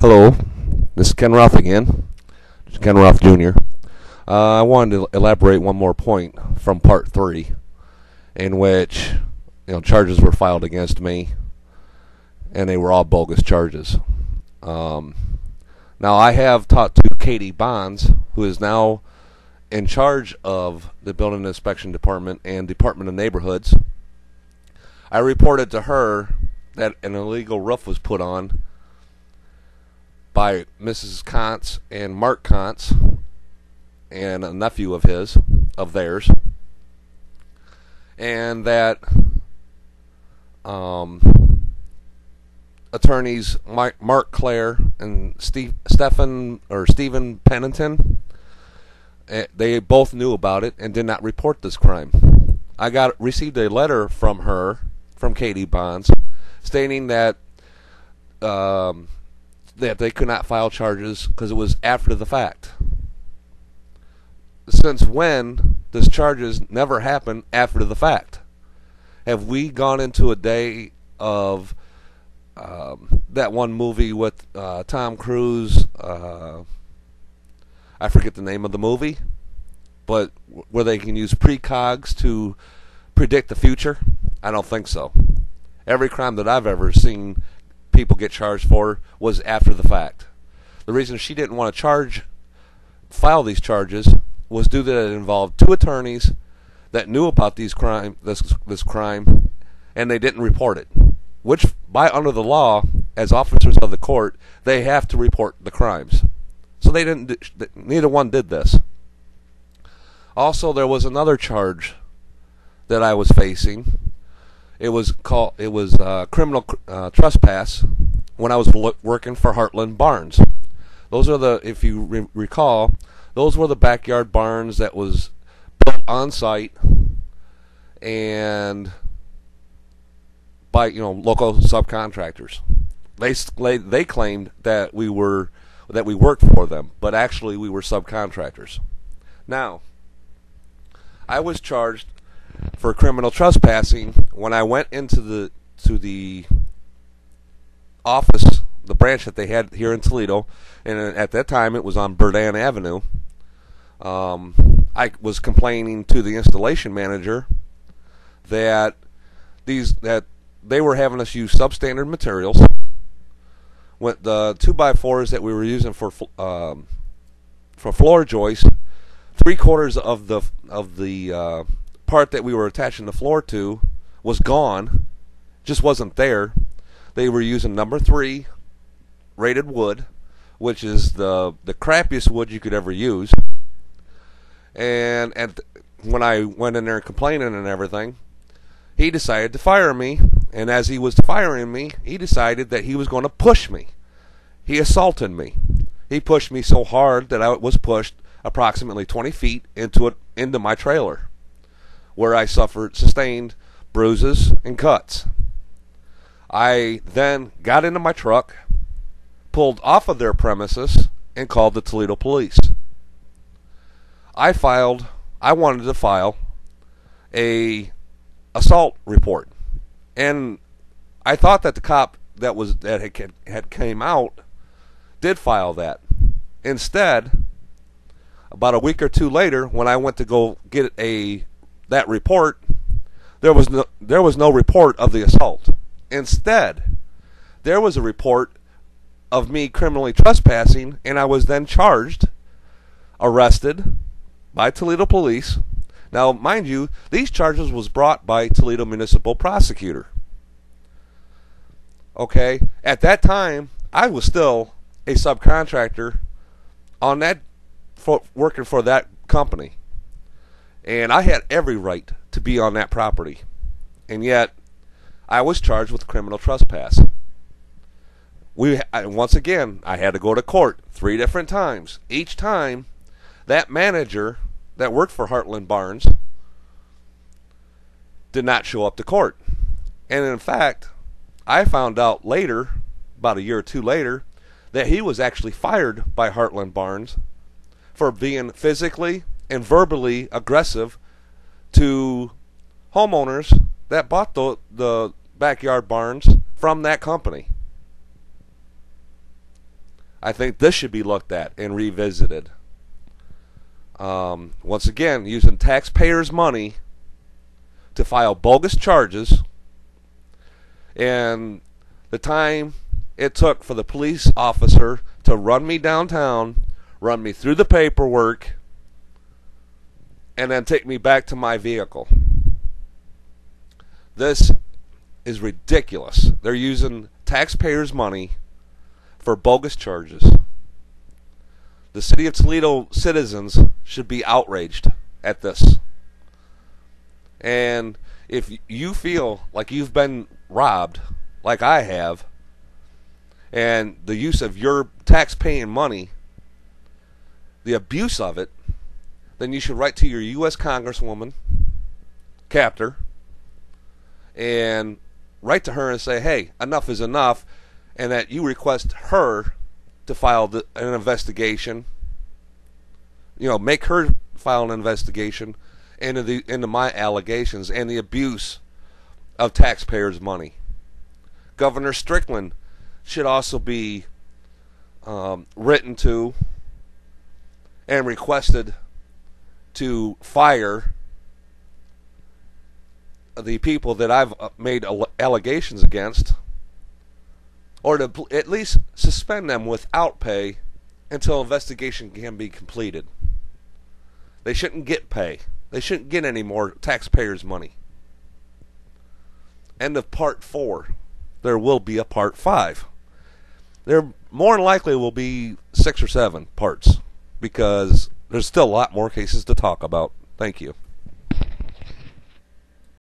Hello, this is Ken Ruff again. This is Ken Ruff Jr. I wanted to elaborate one more point from part 3, in which charges were filed against me, and they were all bogus charges. Now I have talked to Katie Bonds, who is now in charge of the Building Inspection Department and Department of Neighborhoods. I reported to her that an illegal roof was put on by Mrs. Kontz and Mark Kontz and a nephew of theirs, and that attorneys Mark Clare and Stephen Pennington, they both knew about it and did not report this crime. I received a letter from Katie Bonds, stating that they could not file charges because it was after the fact. Since when does charges never happen after the fact? Have we gone into a day of that one movie with Tom Cruise? I forget the name of the movie, but where they can use precogs to predict the future? I don't think so. Every crime that I've ever seen people get charged for was after the fact. The reason she didn't want to file these charges was due that it involved two attorneys that knew about this crime, and they didn't report it. Which, under the law, as officers of the court, they have to report the crimes. So they didn't. Neither one did this. Also, there was another charge that I was facing. It was criminal trespass when I was working for Heartland Barns. Those are if you recall, those were the backyard barns that was built on site and by local subcontractors. They claimed that we worked for them, but actually we were subcontractors. Now, I was charged for criminal trespassing when I went into the office, the branch that they had here in Toledo, and at that time it was on Burdan Avenue. I was complaining to the installation manager that they were having us use substandard materials. With the 2x4s that we were using for floor joist, 3/4 of the part that we were attaching the floor to was gone, just wasn't there. They were using number 3 rated wood, which is the crappiest wood you could ever use. And when I went in there complaining and everything, he decided to fire me. And as he was firing me, he decided that he was going to push me. He assaulted me. He pushed me so hard that I was pushed approximately 20 feet into my trailer, where I sustained bruises and cuts. I then got into my truck, pulled off of their premises, and called the Toledo police. I wanted to file a assault report, and I thought that the cop that had came out did file that. Instead, about a week or two later, when I went to go get that report, there was no report of the assault. Instead, there was a report of me criminally trespassing, and I was then arrested by Toledo police. Now, mind you, these charges was brought by Toledo Municipal Prosecutor. Okay, at that time, I was still a subcontractor working for that company, and I had every right to be on that property, and yet I was charged with criminal trespass. Once again, I had to go to court 3 different times. Each time, that manager that worked for Heartland Barns did not show up to court. And in fact, I found out later, about a year or two later, that he was actually fired by Heartland Barns for being physically and verbally aggressive to homeowners that bought the backyard barns from that company. I think this should be looked at and revisited. Once again, using taxpayers' money to file bogus charges, and the time it took for the police officer to run me downtown, run me through the paperwork, and then take me back to my vehicle. This is ridiculous. They're using taxpayers' money for bogus charges. The City of Toledo citizens should be outraged at this. And if you feel like you've been robbed, like I have, and the use of your tax-paying money, the abuse of it, then you should write to your U.S. Congresswoman, Captor, and write to her and say, hey, enough is enough, and that you request her to file an investigation. Make her file an investigation into my allegations and the abuse of taxpayers' money. Governor Strickland should also be written to and requested to fire the people that I've made allegations against, or to at least suspend them without pay until investigation can be completed. They shouldn't get pay. They shouldn't get any more taxpayers' money. End of part 4. There will be a part 5. There more than likely will be 6 or 7 parts, because there's still a lot more cases to talk about. Thank you.